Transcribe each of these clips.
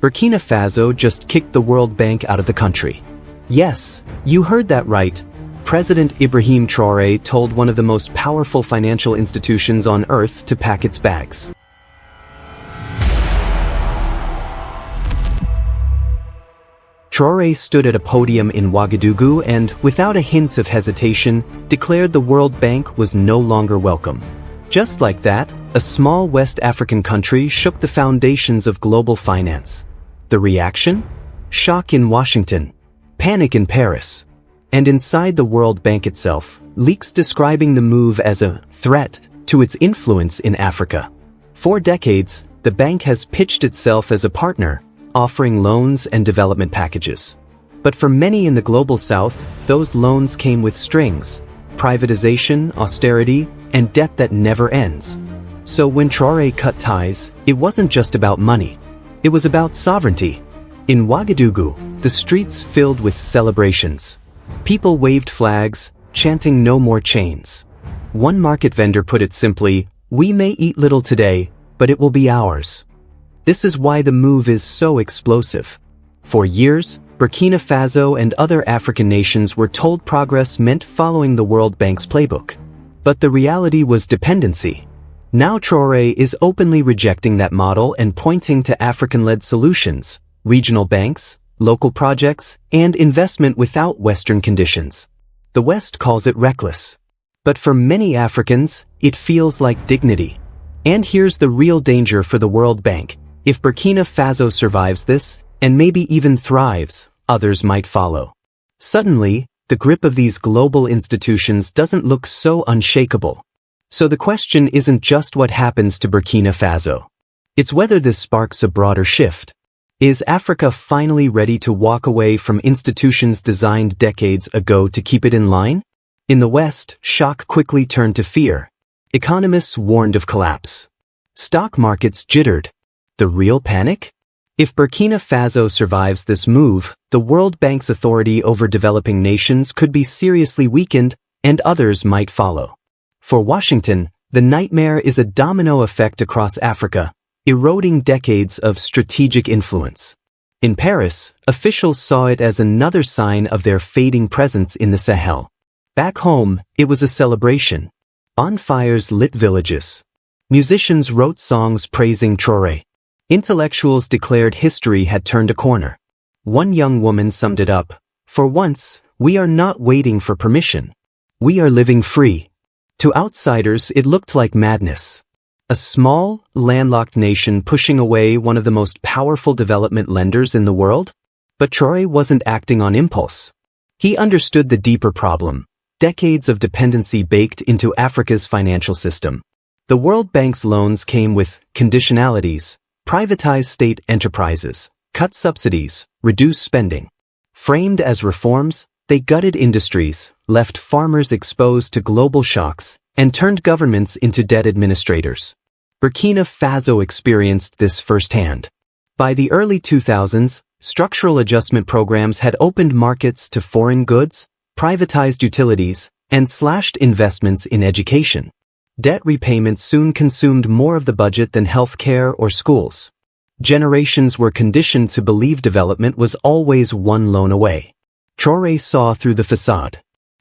Burkina Faso just kicked the World Bank out of the country. Yes, you heard that right. President Ibrahim Traoré told one of the most powerful financial institutions on earth to pack its bags. Traoré stood at a podium in Ouagadougou and, without a hint of hesitation, declared the World Bank was no longer welcome. Just like that, a small West African country shook the foundations of global finance. The reaction? Shock in Washington, panic in Paris, and inside the World Bank itself, leaks describing the move as a threat to its influence in Africa. For decades, the bank has pitched itself as a partner, offering loans and development packages. But for many in the global south, those loans came with strings: privatization, austerity, and debt that never ends. So when Traoré cut ties, it wasn't just about money. It was about sovereignty. In Ouagadougou, the streets filled with celebrations. People waved flags, chanting "No more chains." One market vendor put it simply, "We may eat little today, but it will be ours." This is why the move is so explosive. For years, Burkina Faso and other African nations were told progress meant following the World Bank's playbook. But the reality was dependency. Now Traoré is openly rejecting that model and pointing to African-led solutions, regional banks, local projects, and investment without Western conditions. The West calls it reckless. But for many Africans, it feels like dignity. And here's the real danger for the World Bank. If Burkina Faso survives this, and maybe even thrives, others might follow. Suddenly, the grip of these global institutions doesn't look so unshakable. So the question isn't just what happens to Burkina Faso. It's whether this sparks a broader shift. Is Africa finally ready to walk away from institutions designed decades ago to keep it in line? In the West, shock quickly turned to fear. Economists warned of collapse. Stock markets jittered. The real panic? If Burkina Faso survives this move, the World Bank's authority over developing nations could be seriously weakened, and others might follow. For Washington, the nightmare is a domino effect across Africa, eroding decades of strategic influence. In Paris, officials saw it as another sign of their fading presence in the Sahel. Back home, it was a celebration. Bonfires lit villages. Musicians wrote songs praising Traoré. Intellectuals declared history had turned a corner. One young woman summed it up: "For once, we are not waiting for permission. We are living free." To outsiders, it looked like madness. A small, landlocked nation pushing away one of the most powerful development lenders in the world? But Traoré wasn't acting on impulse. He understood the deeper problem: decades of dependency baked into Africa's financial system. The World Bank's loans came with conditionalities: privatize state enterprises, cut subsidies, reduce spending. Framed as reforms, they gutted industries, left farmers exposed to global shocks, and turned governments into debt administrators. Burkina Faso experienced this firsthand. By the early 2000s, structural adjustment programs had opened markets to foreign goods, privatized utilities, and slashed investments in education. Debt repayment soon consumed more of the budget than healthcare or schools. Generations were conditioned to believe development was always one loan away. Traoré saw through the facade.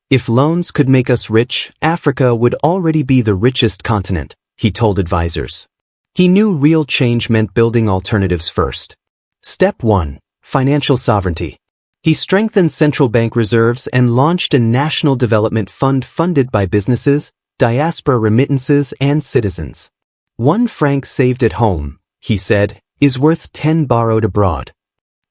If loans could make us rich, Africa would already be the richest continent, he told advisors. He knew real change meant building alternatives first. Step 1. Financial sovereignty. He strengthened central bank reserves and launched a national development fund funded by businesses, diaspora remittances, and citizens. 1 franc saved at home, he said, is worth 10 borrowed abroad.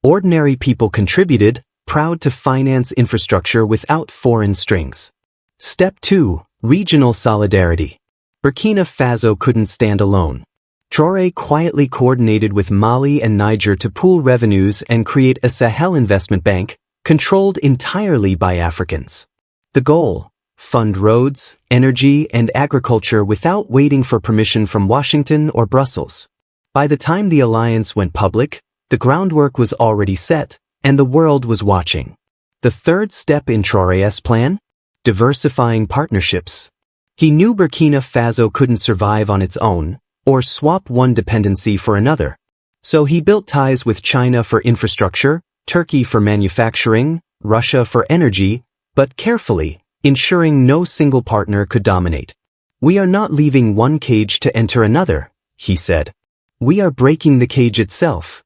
Ordinary people contributed, proud to finance infrastructure without foreign strings. Step 2. Regional solidarity. Burkina Faso couldn't stand alone. Traoré quietly coordinated with Mali and Niger to pool revenues and create a Sahel investment bank, controlled entirely by Africans. The goal: fund roads, energy, and agriculture without waiting for permission from Washington or Brussels. By the time the alliance went public, the groundwork was already set, and the world was watching. The third step in Traoré's plan? Diversifying partnerships. He knew Burkina Faso couldn't survive on its own, or swap one dependency for another. So he built ties with China for infrastructure, Turkey for manufacturing, Russia for energy, but carefully, ensuring no single partner could dominate. "We are not leaving one cage to enter another," he said. "We are breaking the cage itself."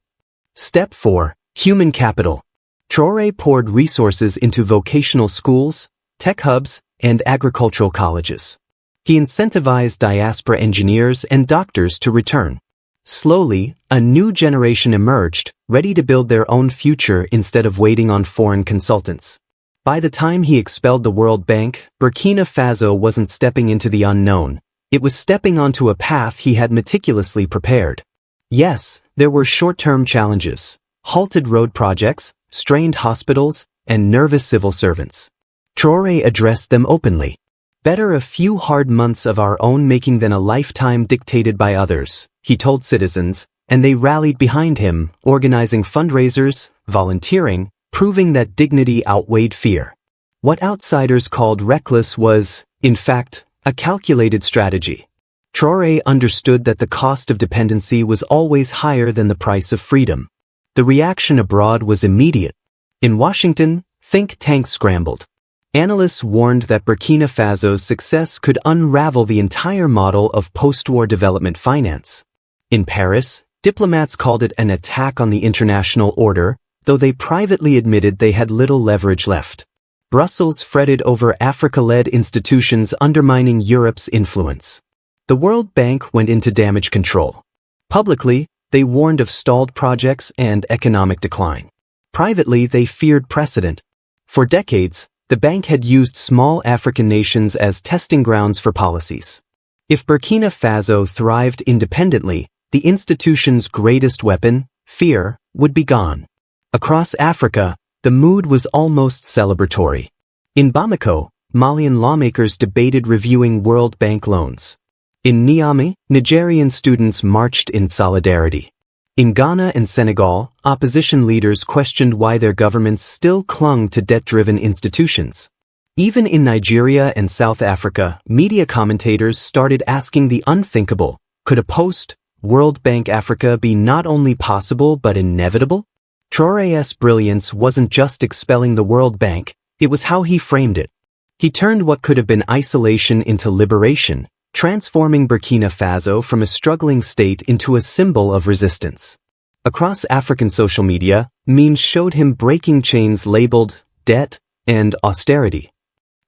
Step 4. Human capital. Traore poured resources into vocational schools, tech hubs, and agricultural colleges. He incentivized diaspora engineers and doctors to return. Slowly, a new generation emerged, ready to build their own future instead of waiting on foreign consultants. By the time he expelled the World Bank, Burkina Faso wasn't stepping into the unknown. It was stepping onto a path he had meticulously prepared. Yes, there were short-term challenges: halted road projects, strained hospitals, and nervous civil servants. Traore addressed them openly. "Better a few hard months of our own making than a lifetime dictated by others," he told citizens, and they rallied behind him, organizing fundraisers, volunteering, proving that dignity outweighed fear. What outsiders called reckless was, in fact, a calculated strategy. Traore understood that the cost of dependency was always higher than the price of freedom. The reaction abroad was immediate. In Washington, think tanks scrambled. Analysts warned that Burkina Faso's success could unravel the entire model of post-war development finance. In Paris, diplomats called it an attack on the international order, though they privately admitted they had little leverage left. Brussels fretted over Africa-led institutions undermining Europe's influence. The World Bank went into damage control. Publicly, they warned of stalled projects and economic decline. Privately, they feared precedent. For decades, the bank had used small African nations as testing grounds for policies. If Burkina Faso thrived independently, the institution's greatest weapon, fear, would be gone. Across Africa, the mood was almost celebratory. In Bamako, Malian lawmakers debated reviewing World Bank loans. In Niamey, Nigerian students marched in solidarity. In Ghana and Senegal, opposition leaders questioned why their governments still clung to debt-driven institutions. Even in Nigeria and South Africa, media commentators started asking the unthinkable: could a post-World Bank Africa be not only possible but inevitable? Traore's brilliance wasn't just expelling the World Bank, it was how he framed it. He turned what could have been isolation into liberation, transforming Burkina Faso from a struggling state into a symbol of resistance. Across African social media, memes showed him breaking chains labeled debt and austerity.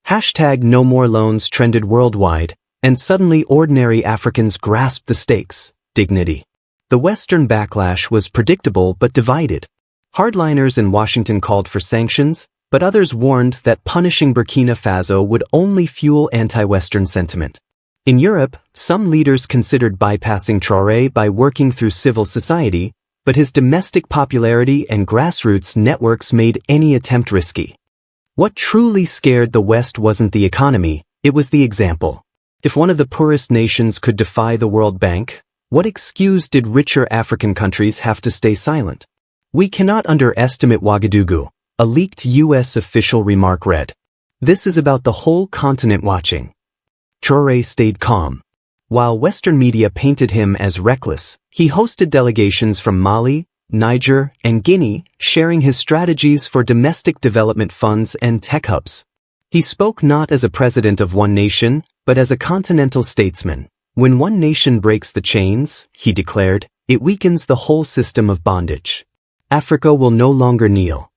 Hashtag no more loans trended worldwide, and suddenly ordinary Africans grasped the stakes: dignity. The Western backlash was predictable but divided. Hardliners in Washington called for sanctions, but others warned that punishing Burkina Faso would only fuel anti-Western sentiment. In Europe, some leaders considered bypassing Traore by working through civil society, but his domestic popularity and grassroots networks made any attempt risky. What truly scared the West wasn't the economy, it was the example. If one of the poorest nations could defy the World Bank, what excuse did richer African countries have to stay silent? "We cannot underestimate Ouagadougou," a leaked U.S. official remark read. "This is about the whole continent watching." Traore stayed calm. While Western media painted him as reckless, he hosted delegations from Mali, Niger, and Guinea, sharing his strategies for domestic development funds and tech hubs. He spoke not as a president of one nation, but as a continental statesman. "When one nation breaks the chains," he declared, "it weakens the whole system of bondage. Africa will no longer kneel."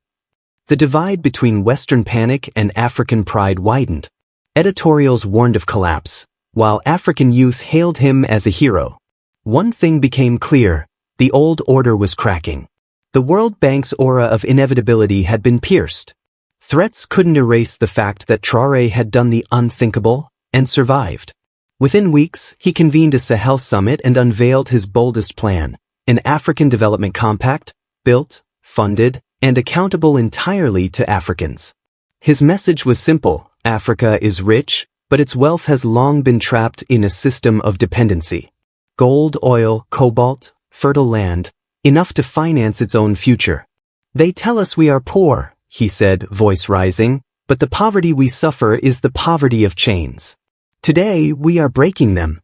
The divide between Western panic and African pride widened. Editorials warned of collapse, while African youth hailed him as a hero. One thing became clear: the old order was cracking. The World Bank's aura of inevitability had been pierced. Threats couldn't erase the fact that Traore had done the unthinkable and survived. Within weeks, he convened a Sahel summit and unveiled his boldest plan: an African Development Compact, built, funded, and accountable entirely to Africans. His message was simple: Africa is rich, but its wealth has long been trapped in a system of dependency. Gold, oil, cobalt, fertile land, enough to finance its own future. "They tell us we are poor," he said, voice rising, "but the poverty we suffer is the poverty of chains. Today, we are breaking them."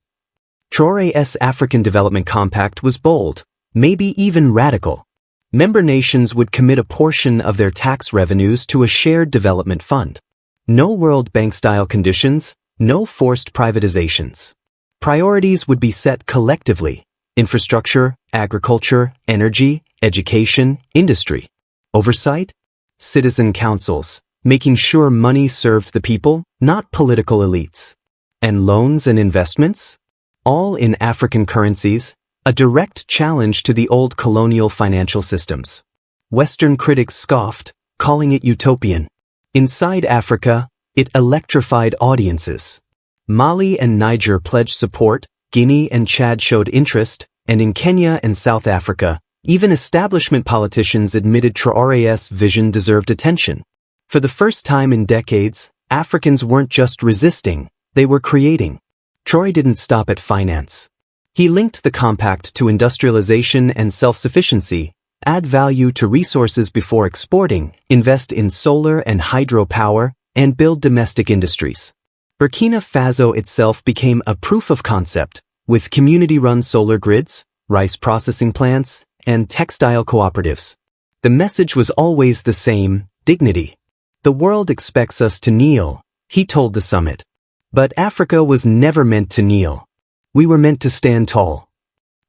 Traore's African Development Compact was bold: maybe even radical. Member nations would commit a portion of their tax revenues to a shared development fund. No World Bank-style conditions, no forced privatizations. Priorities would be set collectively: infrastructure, agriculture, energy, education, industry. Oversight? Citizen councils, making sure money served the people, not political elites. And loans and investments? All in African currencies, a direct challenge to the old colonial financial systems. Western critics scoffed, calling it utopian. Inside Africa, it electrified audiences. Mali and Niger pledged support, Guinea and Chad showed interest, and in Kenya and South Africa, even establishment politicians admitted Traore's vision deserved attention. For the first time in decades, Africans weren't just resisting, they were creating. Traore didn't stop at finance. He linked the compact to industrialization and self-sufficiency, add value to resources before exporting, invest in solar and hydropower, and build domestic industries. Burkina Faso itself became a proof of concept, with community-run solar grids, rice processing plants, and textile cooperatives. The message was always the same: dignity. The world expects us to kneel, he told the summit. But Africa was never meant to kneel. We were meant to stand tall.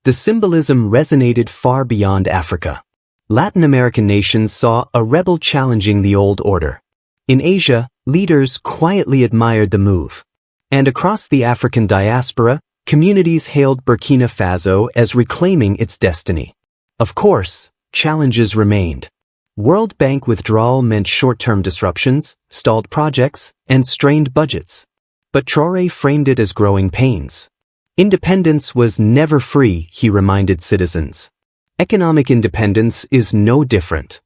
The symbolism resonated far beyond Africa. Latin American nations saw a rebel challenging the old order. In Asia, leaders quietly admired the move. And across the African diaspora, communities hailed Burkina Faso as reclaiming its destiny. Of course, challenges remained. World Bank withdrawal meant short-term disruptions, stalled projects, and strained budgets. But Traore framed it as growing pains. Independence was never free, he reminded citizens. Economic independence is no different.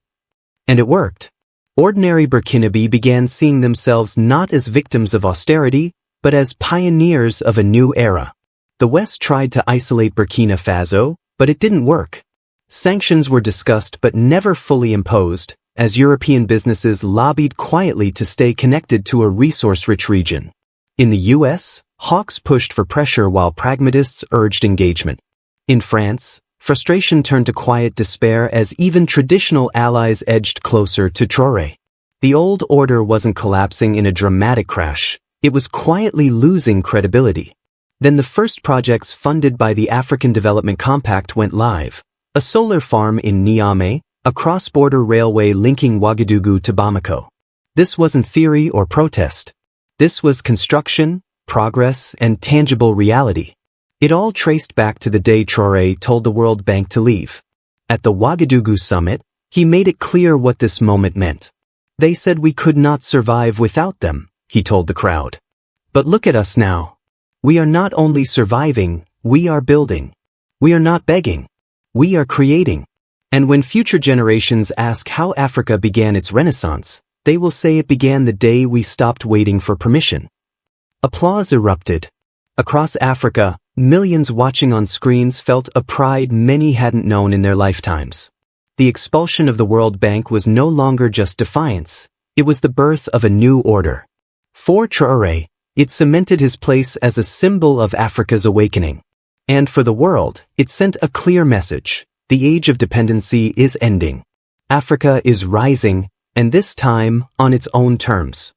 And it worked. Ordinary Burkinabe began seeing themselves not as victims of austerity, but as pioneers of a new era. The West tried to isolate Burkina Faso, but it didn't work. Sanctions were discussed but never fully imposed, as European businesses lobbied quietly to stay connected to a resource-rich region. In the US, hawks pushed for pressure while pragmatists urged engagement. In France, frustration turned to quiet despair as even traditional allies edged closer to Traore. The old order wasn't collapsing in a dramatic crash, it was quietly losing credibility. Then the first projects funded by the African Development Compact went live. A solar farm in Niamey, a cross-border railway linking Ouagadougou to Bamako. This wasn't theory or protest. This was construction, progress, and tangible reality. It all traced back to the day Traore told the World Bank to leave. At the Ouagadougou summit, he made it clear what this moment meant. They said we could not survive without them, he told the crowd. But look at us now. We are not only surviving, we are building. We are not begging. We are creating. And when future generations ask how Africa began its renaissance, they will say it began the day we stopped waiting for permission. Applause erupted. Across Africa, millions watching on screens felt a pride many hadn't known in their lifetimes. The expulsion of the World Bank was no longer just defiance, it was the birth of a new order. For Traore, it cemented his place as a symbol of Africa's awakening. And for the world, it sent a clear message: the age of dependency is ending. Africa is rising, and this time on its own terms.